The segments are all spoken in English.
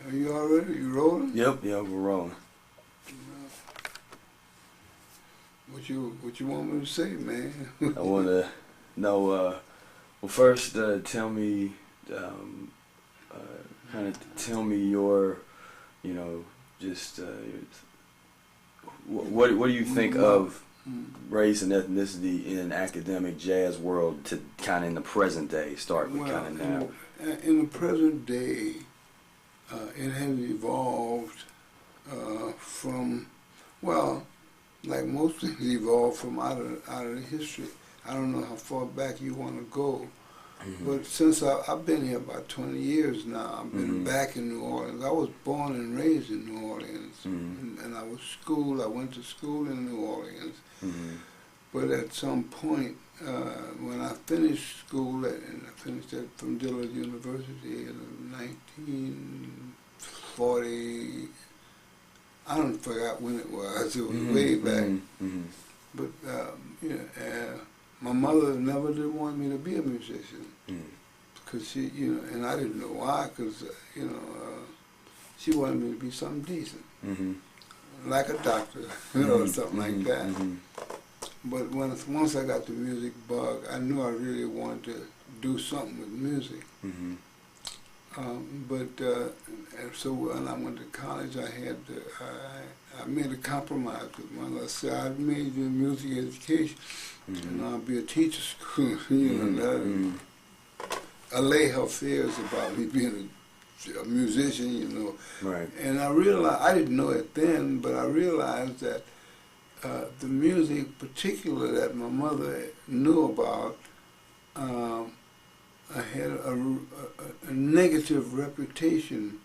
Are you all ready? You rolling? Yep, we're rolling. What you want me to say, man? I want to know, well, first, tell me, kind of tell me your, just, what do you think of race and ethnicity in academic jazz world to kind of in the present day, start with kind of now? In the present day, it has evolved from, well, like most things evolve from out of the history. I don't know how far back you want to go, but since I've been here about 20 years now, I've been back in New Orleans. I was born and raised in New Orleans, and I went to school in New Orleans. But at some point, when I finished school, and I finished from Dillard University in 1940, I don't forgot when it was. It was way back. But my mother never did want me to be a musician, because she, and I didn't know why, because she wanted me to be something decent, like a doctor, or something like that. But once I got the music bug, I knew I really wanted to do something with music. So when I went to college, I made a compromise with my mother. I said I majored in music education, and I'll be a teacher. Allay her fears about me being a musician, Right. And I realized, I didn't know it then, but I realized that the music, particularly that my mother knew about, I had a negative reputation,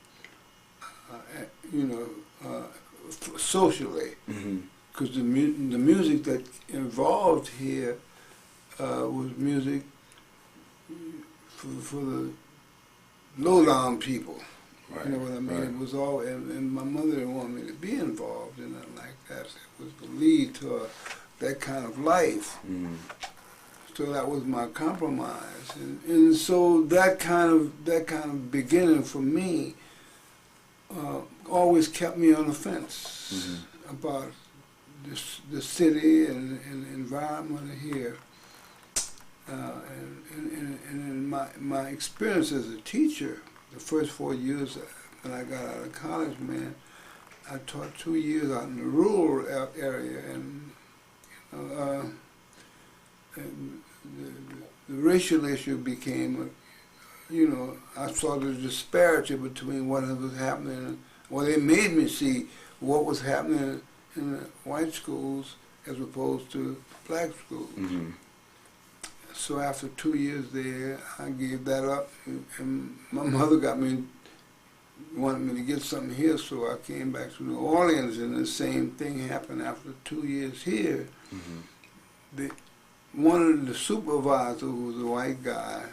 socially, because the music that involved here was music for the low-down people. Right. You know what I mean? Right. It was all, and my mother didn't want me to be involved in it like that. It was to lead to that kind of life. So that was my compromise, and so that kind of beginning for me always kept me on the fence about the city and the environment here. And in my experience as a teacher, the first 4 years when I got out of college, man, I taught 2 years out in the rural area, and the racial issue became, I saw the disparity between what was happening. Well, they made me see what was happening in the white schools as opposed to black schools. So after 2 years there, I gave that up, and my mother wanted me to get something here, so I came back to New Orleans, and the same thing happened after 2 years here. One of the supervisors, who was a white guy,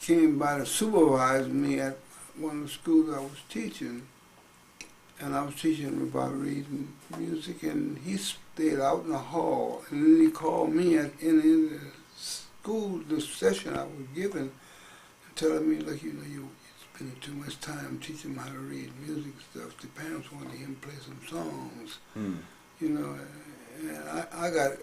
came by to supervise me at one of the schools I was teaching, and I was teaching him about reading music, and he stayed out in the hall, and then he called me in the school, the session I was giving, and telling me, look, you're spending too much time teaching them how to read music stuff. The parents want to hear him play some songs, and I got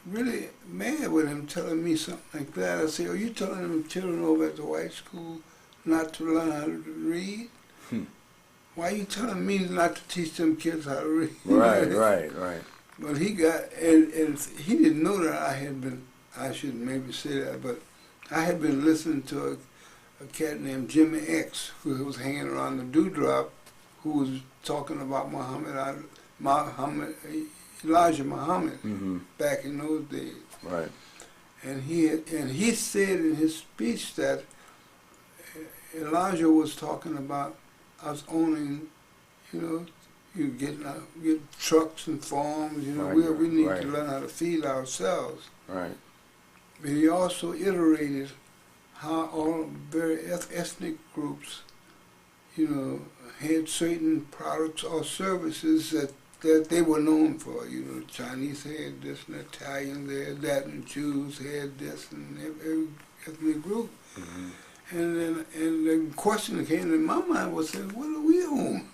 really mad with him telling me something like that. I said, are you telling them children over at the white school not to learn how to read? Why are you telling me not to teach them kids how to read? Right. But he got, and he didn't know that I shouldn't maybe say that, but I had been listening to a cat named Jimmy X, who was hanging around the Dewdrop, who was talking about Elijah Muhammad back in those days. Right. And he said in his speech that Elijah was talking about us owning, you get trucks and farms, we need to learn how to feed ourselves. Right. But he also iterated how all very ethnic groups, had certain products or services that they were known for. The Chinese had this, and the Italians had that, and Jews had this, and every ethnic group. And the question that came to my mind was, what do we own?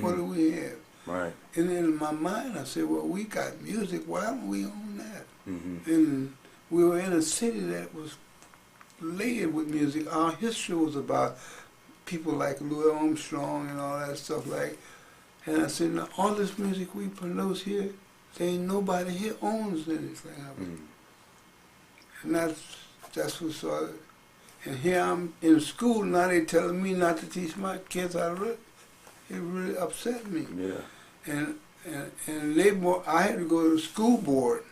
What do we have? Right. And then in my mind, I said, well, we got music. Why don't we own that? Mm-hmm. And we were in a city that was layered with music. Our history was about people like Louis Armstrong and all that stuff. And I said, now, all this music we produce here, there ain't nobody here owns anything of it. And that's what started. And here I'm in school now. They telling me not to teach my kids how to read. It really upset me. Yeah. And I had to go to the school board.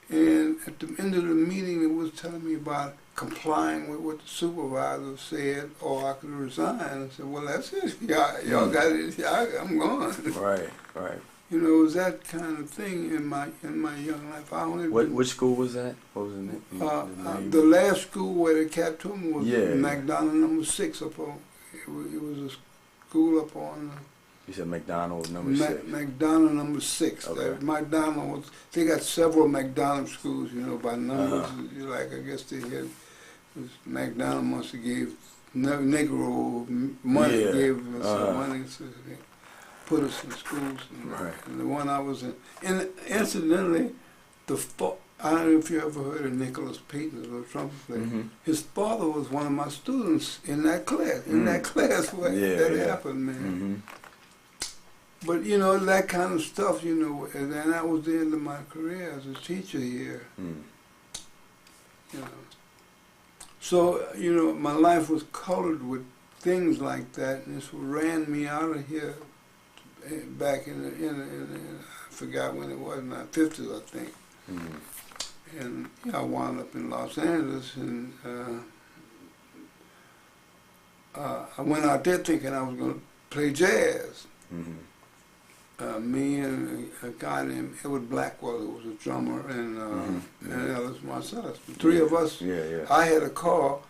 And at the end of the meeting, it was telling me about complying with what the supervisor said, or I could resign. I said, well, that's it. Y'all got it. I'm gone. Right, right. You know, it was that kind of thing in my young life. Which school was that? What was the name? The last school where the cat told me was Yeah. McDonald number 6 up on. It was a school up on. You said McDonald number 6. McDonald number 6. Okay. McDonald was. They got several McDonald schools, you know, by numbers. Like I guess they had. McDonald must have gave Negro money. Yeah. Gave us some money. So they put us in schools. Right. And the one I was in. And incidentally, I don't know if you ever heard of Nicholas Payton, the trumpet player. Mm-hmm. His father was one of my students in that class. In that class where that happened, man. Mm-hmm. But you know, that kind of stuff, you know, and that was the end of my career as a teacher here. You know. So, you know, my life was colored with things like that, and this ran me out of here back in I forgot when it was, in the 50s, I think. And I wound up in Los Angeles, and I went out there thinking I was going to play jazz. Me and a guy named Edward Blackwell, who was a drummer, and Ellis Marcellus. The three of us. I had a car,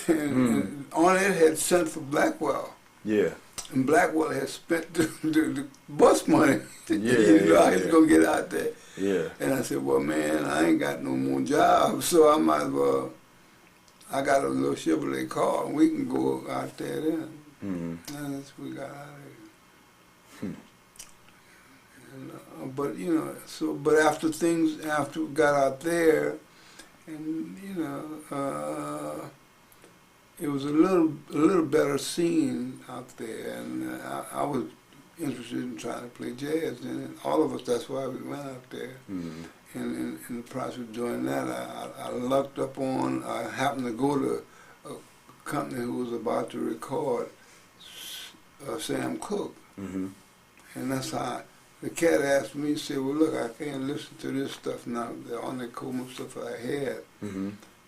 and on it had sent for Blackwell. Yeah. And Blackwell had spent the bus money. You know, I was going to get out there. Yeah. And I said, well, man, I ain't got no more jobs, so I might as well. I got a little Chevrolet car, and we can go out there then. And that's we got out of there. But you know, but after we got out there, and you know, it was a little better scene out there, and I was interested in trying to play jazz, and all of us. That's why we went out there. And in the process of doing that, I lucked up on. I happened to go to a company who was about to record Sam Cooke, and that's how. The cat asked me, he said, well, look, I can't listen to this stuff now, the only Coleman stuff I had.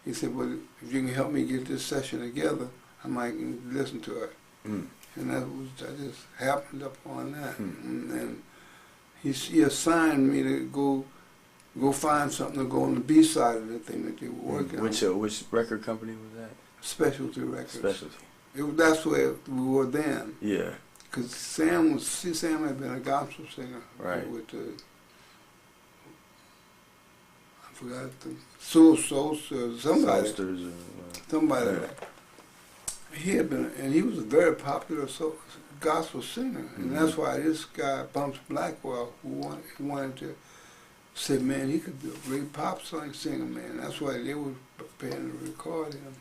He said, well, if you can help me get this session together, I might listen to it. And I just happened up on that. And he assigned me to go find something to go on the B side of the thing that they were working on. Which record company was that? Specialty Records. Specialty. That's where we were then. Yeah. Because Sam had been a gospel singer. Right. With I forgot the somebody. Somebody. Yeah. He had been, and he was a very popular gospel singer, and that's why this guy Bumps Blackwell, who wanted to say, man, he could be a great pop singer, man. That's why they were preparing to record him.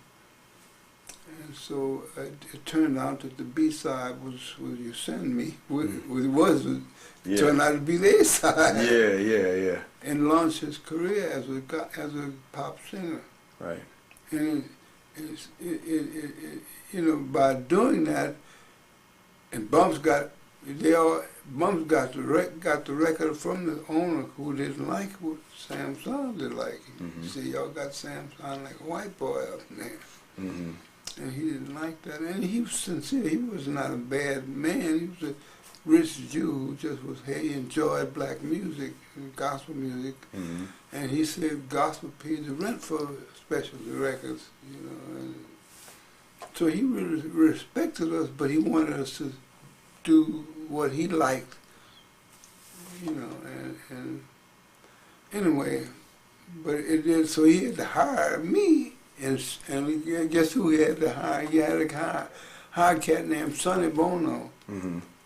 And so it turned out that the B-side was You Send Me. It turned out to be the A-side. Yeah. And launched his career as a pop singer. Right. And you know, by doing that, and Bumps got the record from the owner who didn't like what Sam sounded like. See, y'all got Sam sounding like a white boy up there. And he didn't like that. And he was sincere. He was not a bad man. He was a rich Jew who he enjoyed black music and gospel music. And he said gospel paid the rent for Specialty Records, you know. And so he really respected us, but he wanted us to do what he liked, you know. And anyway, but it did. So he had to hire me And guess who he had to hire? He had to hire a cat named Sonny Bono,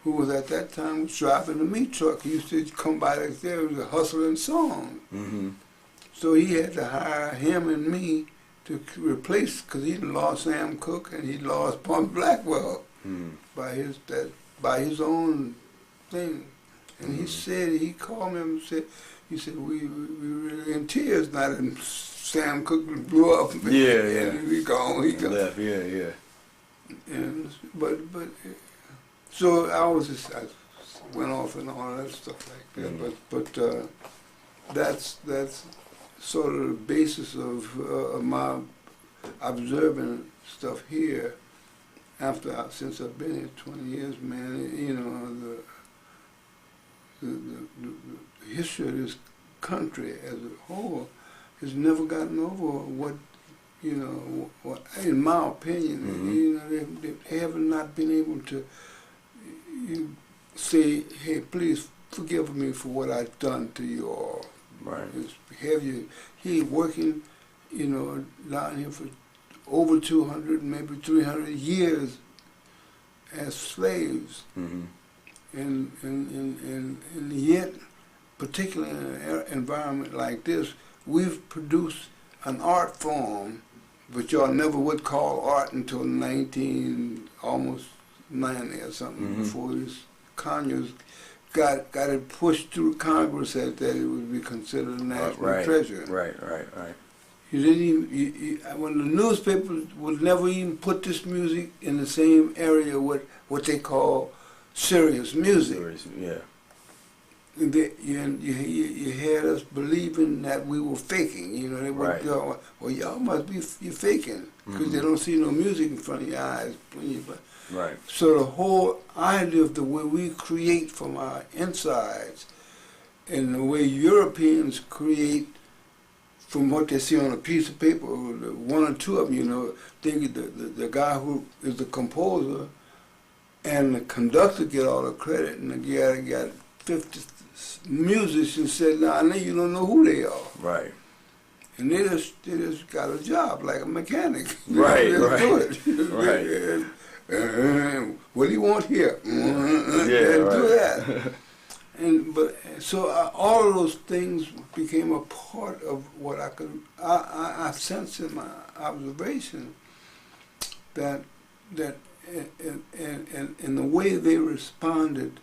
who was at that time driving the meat truck. He used to come by there with a hustling song. So he had to hire him and me to replace, because he'd lost Sam Cooke and he lost Pump Blackwell by his own thing. And he said, he called me and said, we were in tears now that Sam Cooke blew up. And he gone. He left. Yeah. And so I went off and all that stuff like that. But that's sort of the basis of my observing stuff here. Since I've been here 20 years, man, you know, the history of this country as a whole has never gotten over what, you know, in my opinion, you know, they have not been able to say, hey, please forgive me for what I've done to you all. Right. Have you, he working, you know, down here for over 200, maybe 300 years as slaves. And yet, particularly in an environment like this, we've produced an art form which y'all never would call art until almost 90 or something, before this Conyers got it pushed through Congress that it would be considered a national treasure. Right. You didn't even, when the newspapers would never even put this music in the same area with what they call serious music. Yeah. And you had us believing that we were faking. You know, they would go, well, y'all must be faking, because they don't see no music in front of your eyes. Right. So the whole idea of the way we create from our insides, and the way Europeans create from what they see on a piece of paper, one or two of them, you know, the guy who is the composer and the conductor get all the credit, and the guy got 50 musicians said, "Nah, I know you don't know who they are." Right. And they just got a job like a mechanic. Right. Do it. Right. What do you want here? Do that. So all of those things became a part of what I sense in my observation, that in the way they responded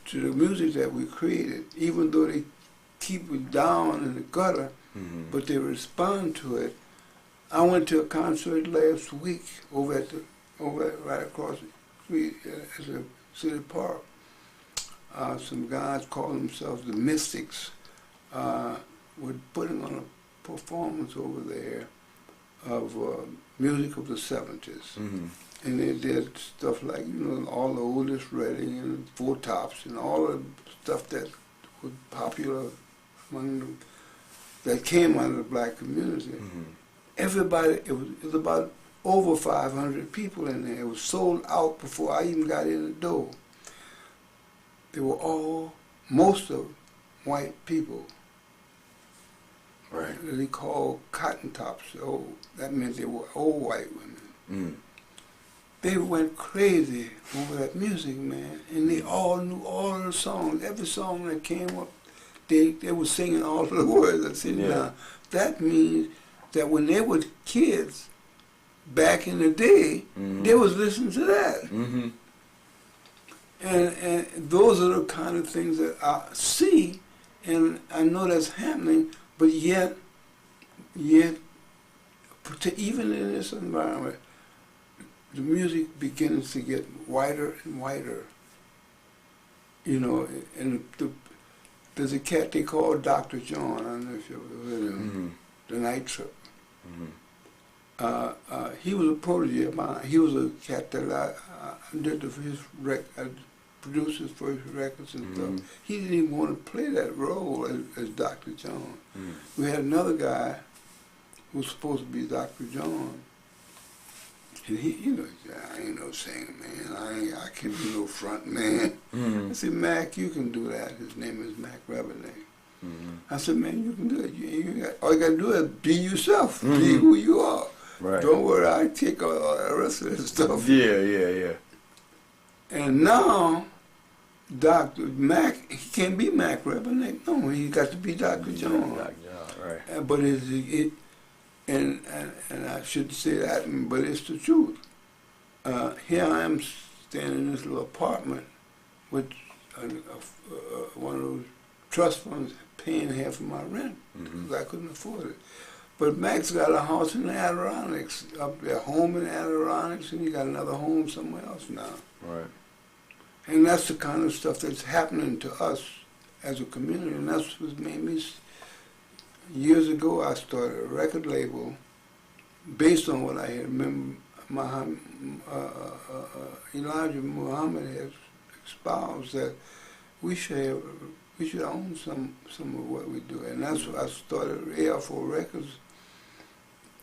to the music that we created, even though they keep it down in the gutter, but they respond to it. I went to a concert last week over right across the street at the City Park. Some guys call themselves the Mystics were putting on a performance over there of music of the 70s. And they did stuff like, you know, all the Otis Redding and Four Tops and all the stuff that was popular among them, that came out of the black community. Everybody, it was about over 500 people in there. It was sold out before I even got in the door. They were most of white people. Right. They called cotton tops. Oh, that meant they were old white women. They went crazy over that music, man, and they all knew all of the songs. Every song that came up, they were singing all of the words. I said, now, that means that when they were kids, back in the day, they was listening to that. And those are the kind of things that I see, and I know that's happening, but yet, even in this environment, the music begins to get whiter and whiter. You know, and there's a cat they call Dr. John. I don't know if you ever heard of him. The Night Trip. He was a protege of mine. He was a cat that I did his I produced his first records and stuff. He didn't even want to play that role as Dr. John. We had another guy who was supposed to be Dr. John. And he, you know, I ain't no singer, man. I can't be no front man. I said, Mac, you can do that. His name is Mac Reveille. I said, man, you can do it. All you got to do is be yourself. Mm-hmm. Be who you are. Right. Don't worry, I take all the rest of this stuff. Yeah. And now, Dr. Mac, he can't be Mac Rebennack. No, he got to be Dr. John. Dr. John, right. But and I shouldn't say that, but it's the truth. Here I am staying in this little apartment with one of those trust funds paying half of my rent because I couldn't afford it. But Mac's got a house in the Adirondacks, up there, home in the Adirondacks, and he got another home somewhere else now. Right. And that's the kind of stuff that's happening to us as a community, and that's what made me. Years ago, I started a record label based on what I had remember Elijah Muhammad has espoused, that we should own some of what we do, and that's why I started AR4 Records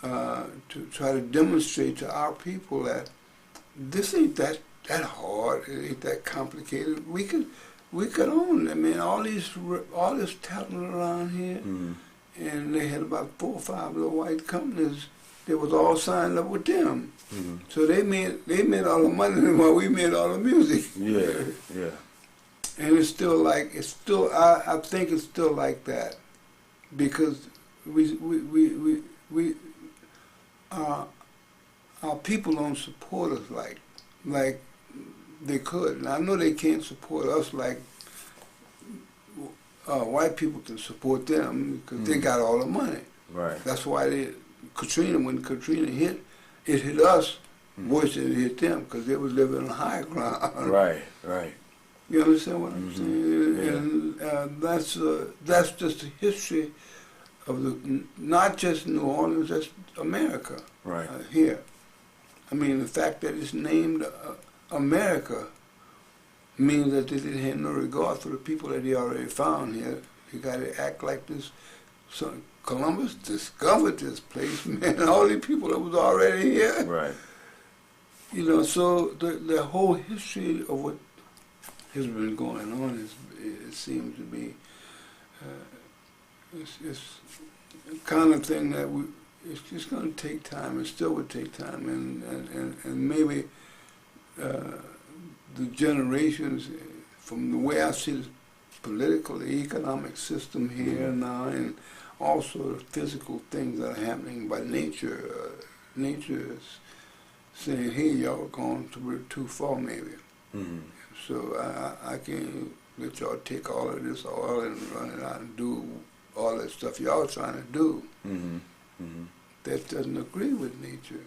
to try to demonstrate to our people that this ain't that hard, it ain't that complicated. We could own it. I mean, all this talent around here, and they had about 4 or 5 little white companies. They was all signed up with them, so they made all the money while we made all the music. Yeah. And I think it's still like that, because our people don't support us like they could. And I know they can't support us like white people can support them, because they got all the money. Right. That's why when Katrina hit, it hit us worse than it hit them, because they was living on high ground. Right. You understand what I'm saying? Yeah. And that's just the history of not just New Orleans, that's America. Right. Here. I mean, the fact that it's named America means that they didn't have no regard for the people that they already found here. You got to act like this. So Columbus discovered this place, man. All the people that was already here. Right. You know, so the whole history of what has been going on it seems to be it's the kind of thing that it's just going to take time. It still would take time, and maybe the generations, from the way I see the political, the economic system here now, and also the physical things that are happening by nature. Nature is saying, "Hey, y'all going too far, maybe." So I can't let y'all take all of this oil and run it out and do all that stuff y'all trying to do. That doesn't agree with nature.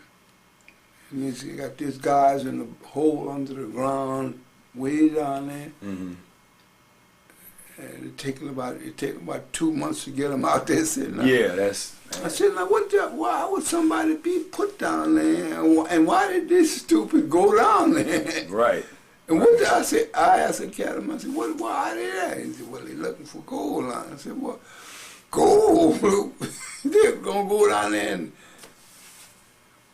It means you got these guys in the hole under the ground, way down there, and it take about 2 months to get them out there sitting there. Yeah, that's. I said, now why would somebody be put down there, and why did this stupid go down there? Right. And what did I say? I asked the captain, I said, why are they there? He said, well, they're looking for gold. I said, well, gold? They're going to go down there and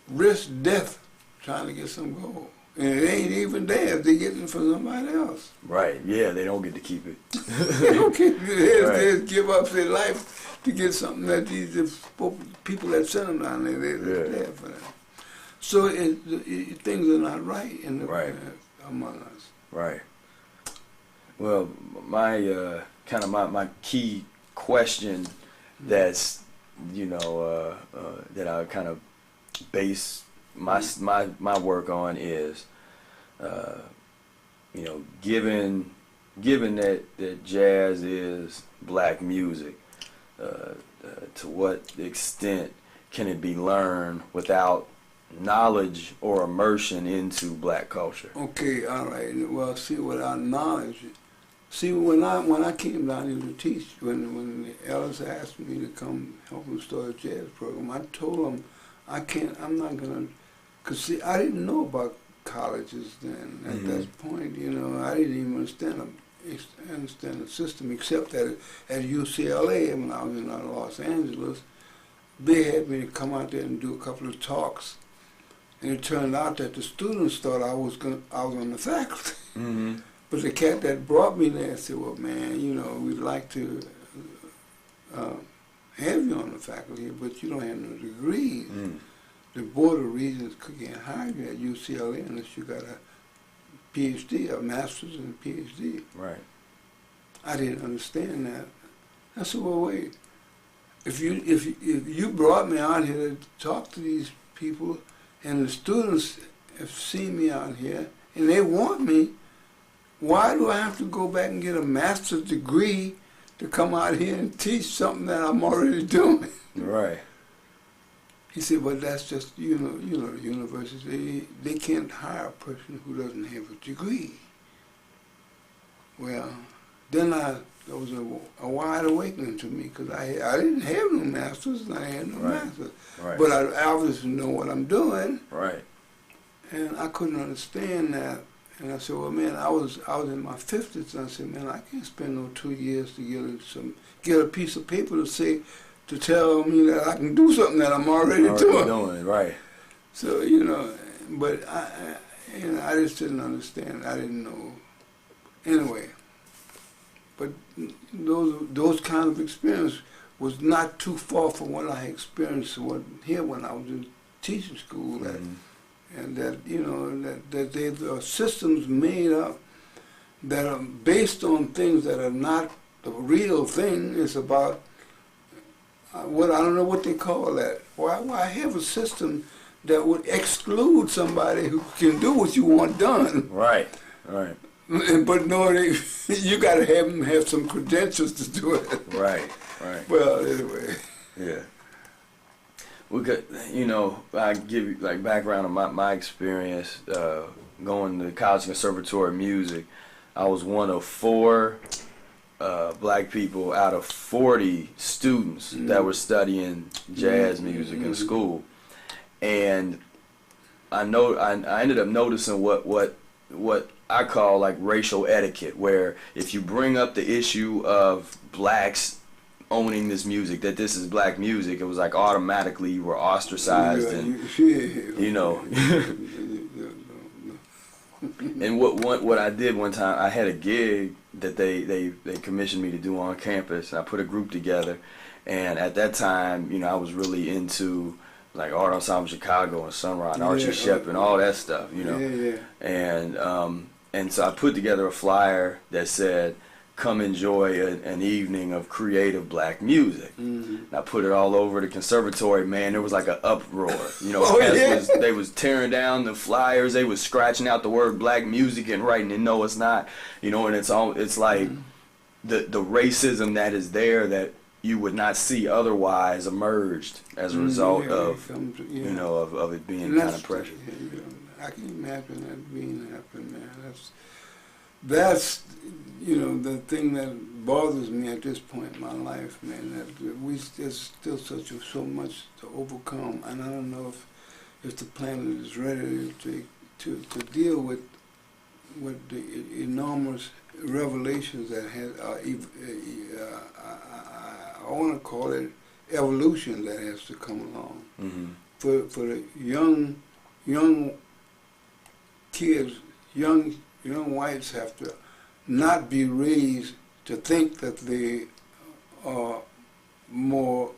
risk death trying to get some gold. And it ain't even there if they get it from somebody else. Right, yeah, they don't get to keep it. They don't get They give up their life to get something that these people that sent them down there, they're there for them. So things are not right in the among us. Right. Well, my my key question that's that I kind of base my work on is given that jazz is black music, to what extent can it be learned without knowledge or immersion into black culture? Okay, all right. Well, see, without knowledge, when I came down here to teach, when Ellis asked me to come help him start a jazz program, I told him I'm not gonna, cause see, I didn't know about colleges then. At that point, I didn't even understand the system, except that at UCLA, when I was in Los Angeles, they had me to come out there and do a couple of talks. And it turned out that the students thought I was on the faculty. But the cat that brought me there said, well, man, we'd like to have you on the faculty, but you don't have no degrees. The Board of Regents can't hire you at UCLA unless you got a PhD, a master's and a PhD. Right. I didn't understand that. I said, well, wait. If you brought me out here to talk to these people, and the students have seen me out here, and they want me, why do I have to go back and get a master's degree to come out here and teach something that I'm already doing? Right. He said, well, that's just, the university, they can't hire a person who doesn't have a degree. Well, then that was a wide awakening to me, because I didn't have no master's, and I had no master's. Right. But I obviously know what I'm doing. Right. And I couldn't understand that. And I said, well, man, I was in my 50s, and I said, man, I can't spend no 2 years to get a piece of paper to tell me that I can do something that I'm already doing. Right. So, but I just didn't understand. I didn't know. Anyway, but those kind of experience was not too far from what I experienced here when I was in teaching school. And that there are systems made up that are based on things that are not the real thing. It's about I don't know what they call that. Why have a system that would exclude somebody who can do what you want done? Right. Right. But no, you got to have some credentials to do it. Right. Right. Well, anyway. Yeah. We could, I give you like background of my experience going to College Conservatory of Music. I was one of 4 black people out of 40 students that were studying jazz music in school, and I ended up noticing what I call like racial etiquette, where if you bring up the issue of blacks owning this music, that this is black music, it was like automatically you were ostracized, and and what I did one time, I had a gig that they commissioned me to do on campus, and I put a group together, and at that time, I was really into like Art Ensemble Chicago and Sunrise and Archie Shepp and all that stuff, and so I put together a flyer that said, come enjoy an evening of creative black music. And I put it all over the conservatory. Man, there was like an uproar. They was tearing down the flyers. They was scratching out the word black music and writing, and no, it's not. And it's like the racism that is there that you would not see otherwise emerged as a result of of it being kind of pressure. I can imagine that being happening, man. That's the thing that bothers me at this point in my life, man. That there's still so much to overcome, and I don't know if the planet is ready to deal with the enormous revelations that I want to call it evolution that has to come along. For the young kids, young whites have to not be raised to think that they are more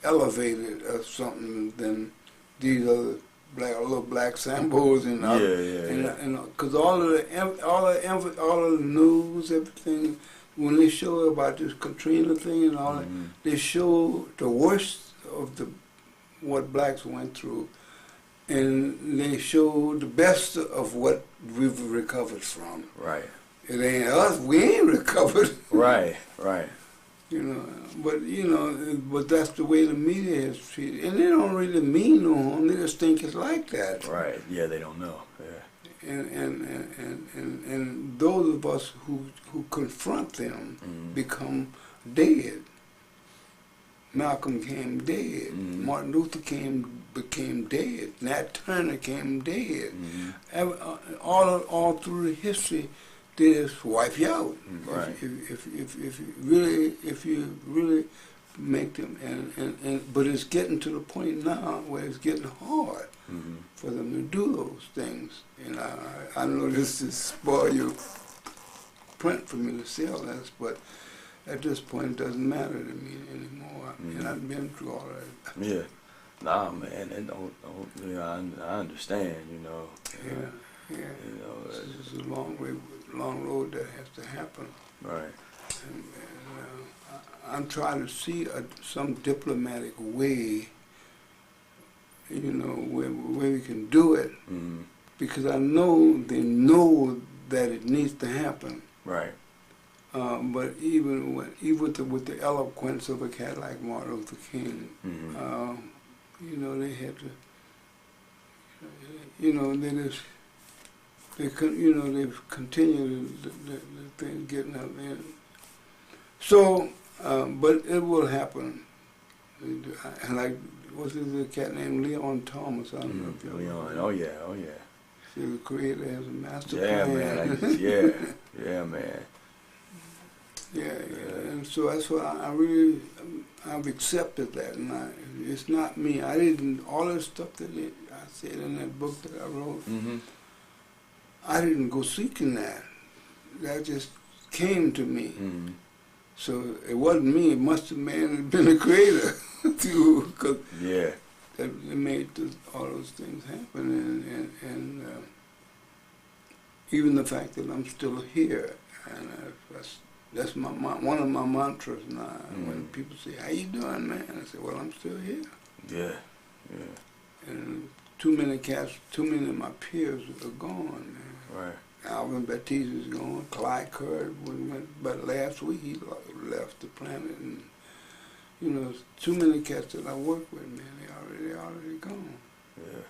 elevated or something than these other little black sambos and because all of the news, everything, when they show about this Katrina thing and all that, they show the worst of what blacks went through, and they show the best of what we've recovered from. Right. It ain't us. We ain't recovered. Right. But that's the way the media is treated, and they don't really mean no harm. They just think it's like that. Right. Yeah, they don't know. Yeah. And those of us who confront them become dead. Malcolm came dead. Martin Luther became dead. Nat Turner came dead. All through the history, they just wipe you out. Right. If you really make them, but it's getting to the point now where it's getting hard for them to do those things. And I know this is spoil your print for me to say all this, but at this point it doesn't matter to me anymore. And I've been through all that. Yeah. Nah, man, it don't you know, I understand, you know. Yeah. You know, This is a long road that has to happen. right. And I'm trying to see some diplomatic way, you know, where we can do it, because I know they know that it needs to happen. Right. But even with the eloquence of a cat like Martin Luther King, you know, they had to, you know, they've continued the thing getting up there. So, but it will happen. And like, what's the cat named Leon Thomas? I don't know if you Leon. Oh yeah. See, the Creator has a master Yeah, plan. man. Yeah, man. Yeah. And so that's why I've accepted that, and it's not me. I didn't, all that stuff that I said in that book that I wrote, I didn't go seeking that. That just came to me. So it wasn't me. It must have been the Creator, because that made all those things happen, and even the fact that I'm still here, and that's one of my mantras now. When people say, "How you doing, man?" I say, "Well, I'm still here." Yeah. And too many of my peers are gone, man. Right. Alvin Battiste is gone. Clyde Curd went, but last week he left the planet, and you know, too many cats that I work with, man, they already gone. Yeah.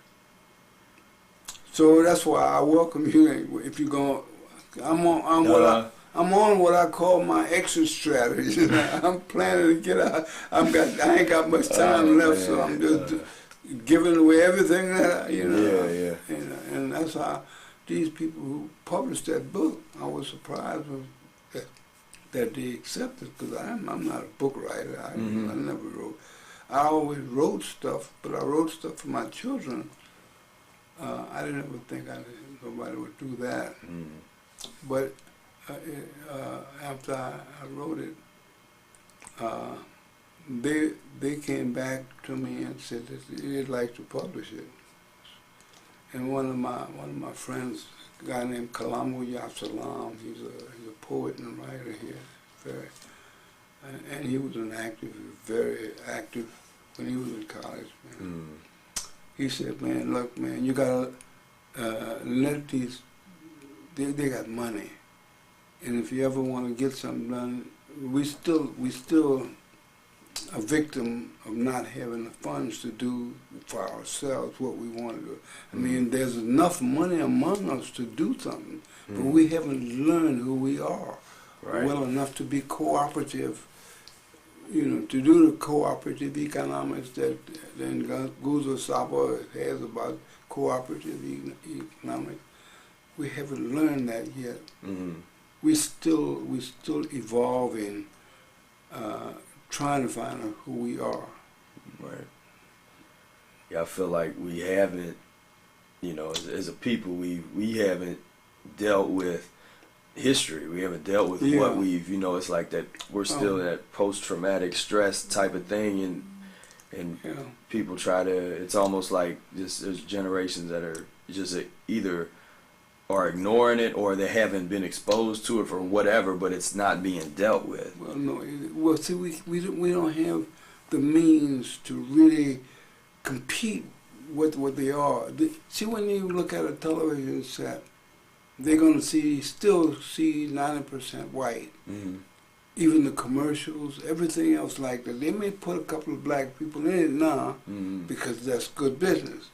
So that's why I welcome you. If you're going, I'm on what I call my exit strategy. I'm planning to get out. I ain't got much time left, so I'm just giving away everything that you know. And that's how these people who published that book, I was surprised that they accepted, because I'm not a book writer. I never wrote. I always wrote stuff, but I wrote stuff for my children. I didn't ever think nobody would do that. But after I wrote it, they came back to me and said that they'd like to publish it. And one of my friends, a guy named Kalamu Yasalam, he's a poet and writer here, and he was very active when he was in college, man. He said, "Man, look, man, you gotta let these. They got money, and if you ever want to get something done, we still a victim of not having the funds to do for ourselves what we want to do. I mean, there's enough money among us to do something, but we haven't learned who we are well enough to be cooperative, you know, to do the cooperative economics that Guzo Saba has about cooperative economics. We haven't learned that yet. We're still evolving, trying to find out who we are. Right. Yeah, I feel like we haven't, you know, as a people, we haven't dealt with history. We haven't dealt with what we've, you know, it's like that we're still in that post-traumatic stress type of thing, and people try to, it's almost like just there's generations that are just either are ignoring it or they haven't been exposed to it for whatever, but it's not being dealt with. Well, no. Well, see, we don't have the means to really compete with what they are. See, when you look at a television set, they're going to still see 90% white. Even the commercials, everything else like that. They may put a couple of black people in it now because that's good business.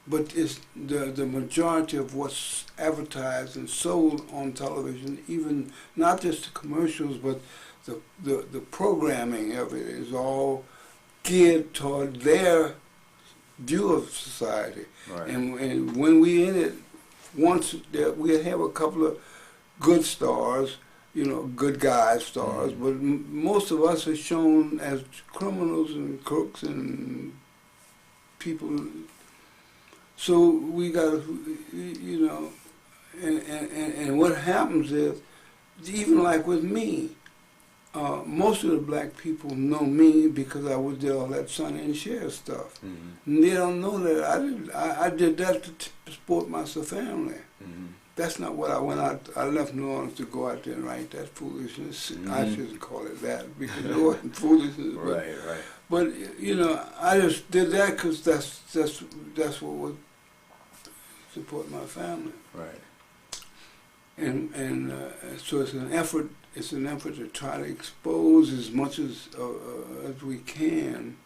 But it's the majority of what's advertised and sold on television, even not just the commercials, but the programming of it is all geared toward their view of society. Right. And when we in it, once we have a couple of good stars, you know, good guy stars, but most of us are shown as criminals and crooks and people. So we got to, you know, and what happens is, even like with me, most of the black people know me because I was there all that Sonny and Cher stuff. And they don't know that I did that to support my family. That's not what I went out. I left New Orleans to go out there and write that foolishness. I shouldn't call it that because it wasn't foolishness. Right. But you know, I just did that because that's what would support my family. Right. And so it's an effort. It's an effort to try to expose as much as we can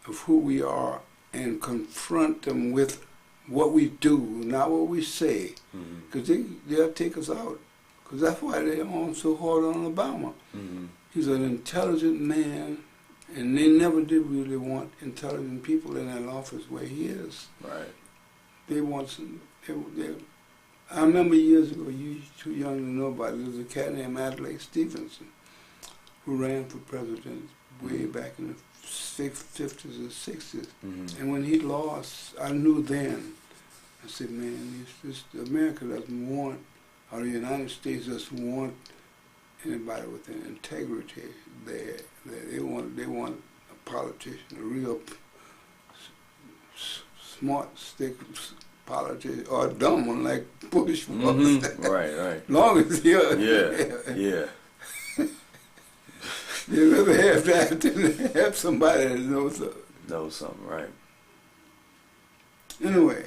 of who we are and confront them with what we do, not what we say, because they'll take us out. Because that's why they're on so hard on Obama. He's an intelligent man, and they never did really want intelligent people in that office where he is. Right. They want some. I remember years ago, you're too young to know about it, there was a cat named Adlai Stevenson who ran for president way back in the 50s or 60s. And when he lost, I knew then, I said, man, America doesn't want, or the United States doesn't want anybody with an integrity there. They want a politician, a real smart stick politician, or a dumb one like Bush was. Right. Long as he Yeah. You never have that than have somebody that knows something. Know something, right? Anyway,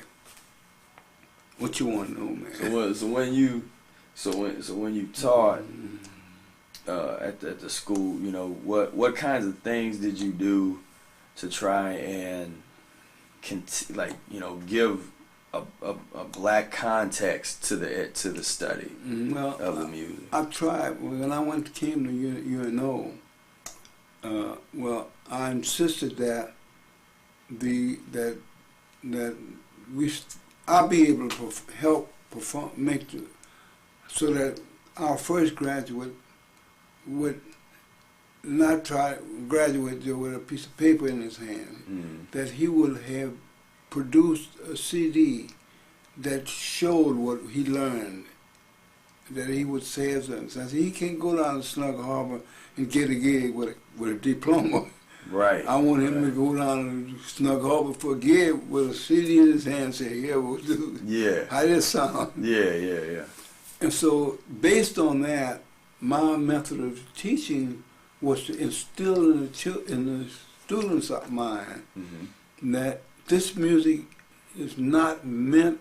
what you want to know, man? So when you taught at the school, you know, what kinds of things did you do to try and give a black context to the study of the music? I tried when I came to UNO. I insisted that I'll be able to help perform, so that our first graduate would not try to graduate with a piece of paper in his hand. That he would have produced a CD that showed what he learned, that he would say as a, so he can't go down to Snug Harbor and get a gig with a diploma. Right. I want him to go down to Snug Harbor for a gig with a CD in his hand and say, yeah, we'll do it. Yeah. How does it sound? Yeah. And so based on that, my method of teaching was to instill in the students' mind that this music is not meant,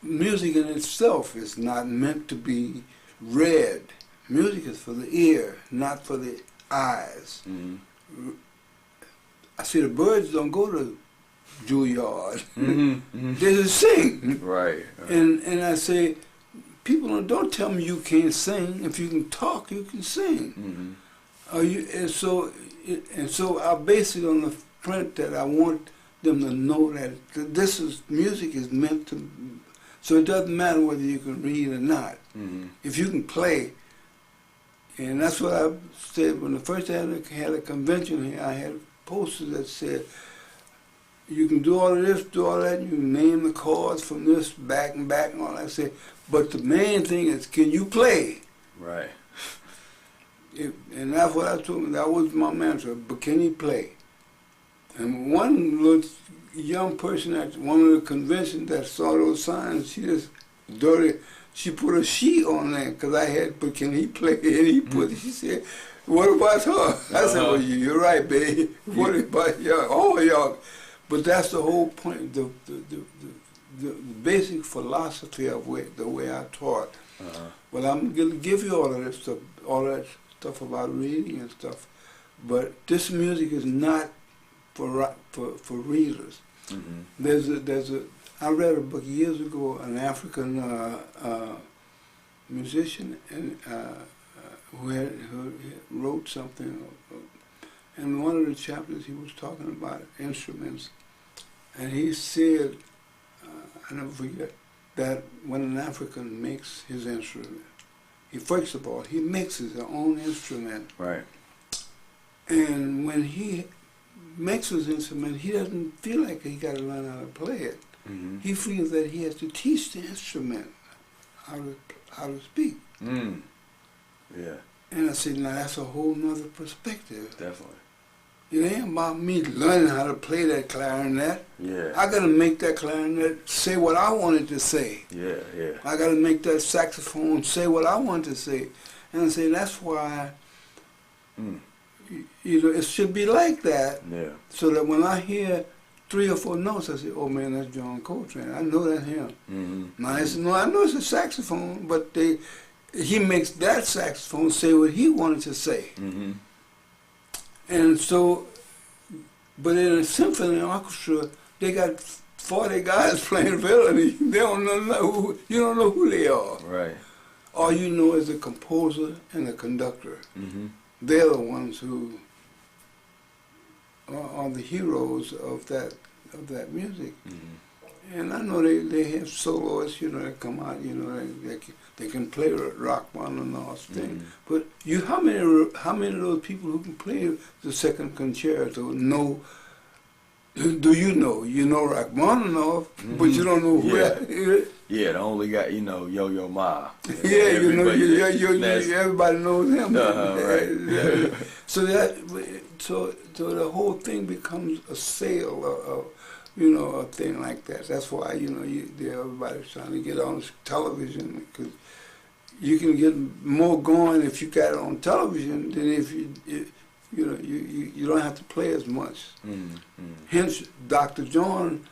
music in itself is not meant to be read. Music is for the ear, not for the eyes. I say the birds don't go to Juilliard. They just sing. Right. And I say, people don't tell me you can't sing. If you can talk, you can sing. And so I base it on the print that I want them to know that music is meant to, so it doesn't matter whether you can read or not. If you can play, and that's what I said when the first I had a convention here, I had posters that said, you can do all of this, do all that, you can name the chords from this, back and all that. I said, but the main thing is, can you play? Right. And that's what I told him, that was my mantra, but can he play? And one little young person at one of the conventions that saw those signs, she put a sheet on there, because I had, but can he play? And she said, what about her? I said, well, you're right, baby. What about y'all? Oh, y'all. But that's the whole point, the basic philosophy of the way I taught. Well, I'm going to give you all of this stuff, all that stuff about reading and stuff, but this music is not for readers. I read a book years ago, an African musician who wrote something, and one of the chapters he was talking about instruments, and he said, I never forget, that when an African makes his instrument, first of all, he makes his own instrument. Right. And when he makes his instrument, he doesn't feel like he got to learn how to play it. He feels that he has to teach the instrument how to speak. Yeah. And I said, now that's a whole nother perspective. Definitely. It ain't about me learning how to play that clarinet. Yeah. I gotta make that clarinet say what I wanted to say. Yeah, yeah. I gotta make that saxophone say what I want to say. And I say, that's why, you know, it should be like that. Yeah. So that when I hear 3 or 4 notes, I say, oh man, that's John Coltrane. I know that's him. Mm-hmm. Now, I know it's a saxophone, but he makes that saxophone say what he wanted to say. Mm-hmm. And so, but in a symphony orchestra, they got 40 guys playing violin. They don't know who, you don't know who they are. Right. All you know is the composer and the conductor. Mm-hmm. They're the ones who are the heroes of that music. Mm-hmm. And I know they have soloists, you know, that come out, you know, they can play Rachmaninoff's thing. Mm-hmm. But how many of those people who can play the second concerto know? Do you know? You know Rachmaninoff, but you don't know who. Yeah. Yeah, the only guy, you know, Yo-Yo Ma. Yeah, you know, everybody knows him. Right. So the whole thing becomes a sale, you know, a thing like that. That's why, you know, everybody's trying to get on television, because you can get more going if you got it on television than if you know, you don't have to play as much. Mm-hmm. Hence, Dr. John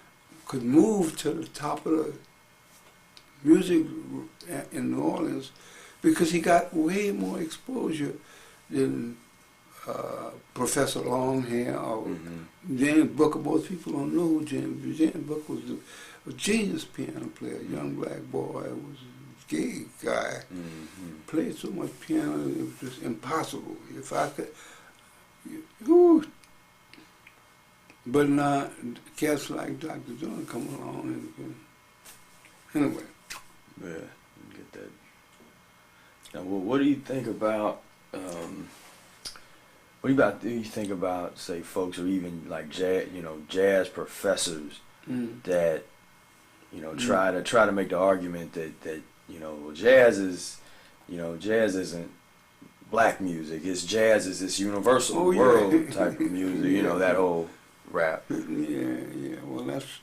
could move to the top of the music in New Orleans because he got way more exposure than Professor Longhair or James Booker. Most people don't know who James Booker was. A genius piano player, a young black boy, was a gay guy. Played so much piano, it was just impossible. If I could, but now cats like Dr. John come along and anyway. Yeah, get that. Now, what do you think about? What do you think about, say, folks or even like jazz professors that, you know, try to make the argument that you know, jazz isn't black music. It's jazz is this universal world type of music. You know, that whole rap. Yeah. Well, that's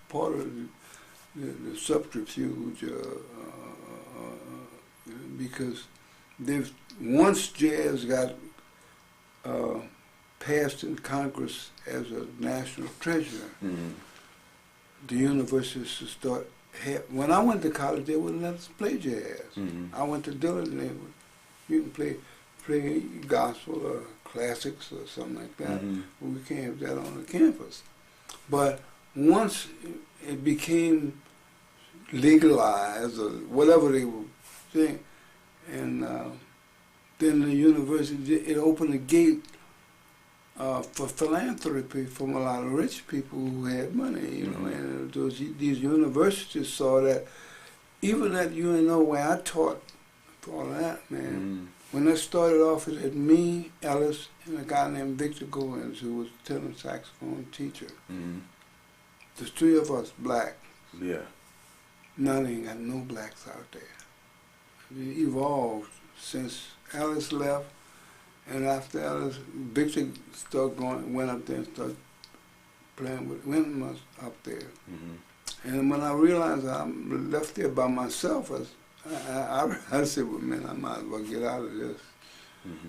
part of the subterfuge, because once jazz got passed in Congress as a national treasure, the universities to start. When I went to college, they wouldn't let us play jazz. I went to Dillon, and you can play gospel or classics or something like that. But we can't have that on the campus. But once it became legalized or whatever they were saying, and then the university, it opened a gate for philanthropy from a lot of rich people who had money, you know, and these universities saw that. Even at UNO where I taught all that, man, when I started off, it had me, Ellis, and a guy named Victor Goins, who was a tenor saxophone teacher. The 3 of us, black. Yeah. Now they ain't got no blacks out there. It evolved since Ellis left, and after Ellis, Victor went up there and started playing with Windmus up there. And when I realized I left there by myself, I said, well, man, I might as well get out of this.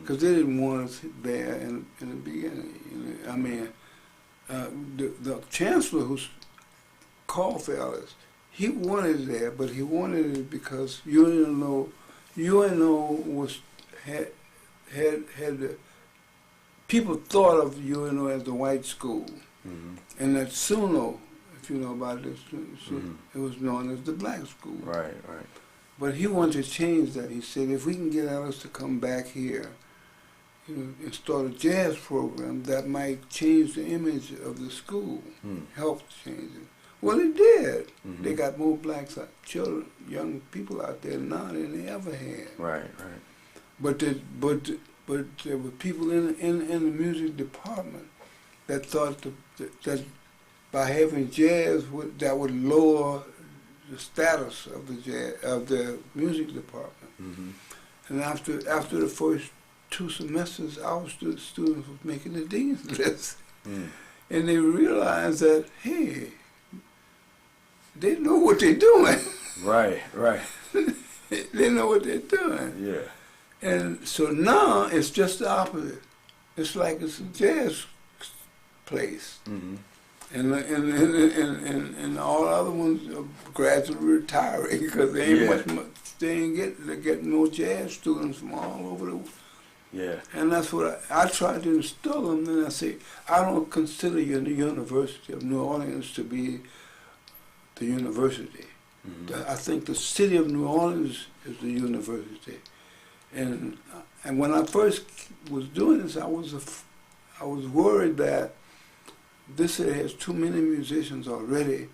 Because they didn't want us there in the beginning. You know? I mean, the chancellor who called for Ellis, he wanted it there, but he wanted it because UNO had the people thought of UNO as the white school, and that SUNO, if you know about this, it was known as the black school. Right. But he wanted to change that. He said, if we can get Alice to come back here, you know, and start a jazz program, that might change the image of the school, help change it. Well, it did. They got more blacks, children, young people out there now than they ever had. Right. But there were people in the music department that thought that by having jazz that would lower the status of the music department. And after the first 2 semesters, our students was making the dean's list. Mm. And they realized that, hey, they know what they're doing. Right. They know what they're doing. Yeah. And so now it's just the opposite. It's like it's a jazz place. Mm-hmm. And all the other ones are gradually retiring because they ain't they're getting more jazz students from all over the world. Yeah. And that's what I try to instill them. Then I say, I don't consider the University of New Orleans to be the university. Mm-hmm. I think the city of New Orleans is the university. And when I first was doing this, I was worried that this city has too many musicians already,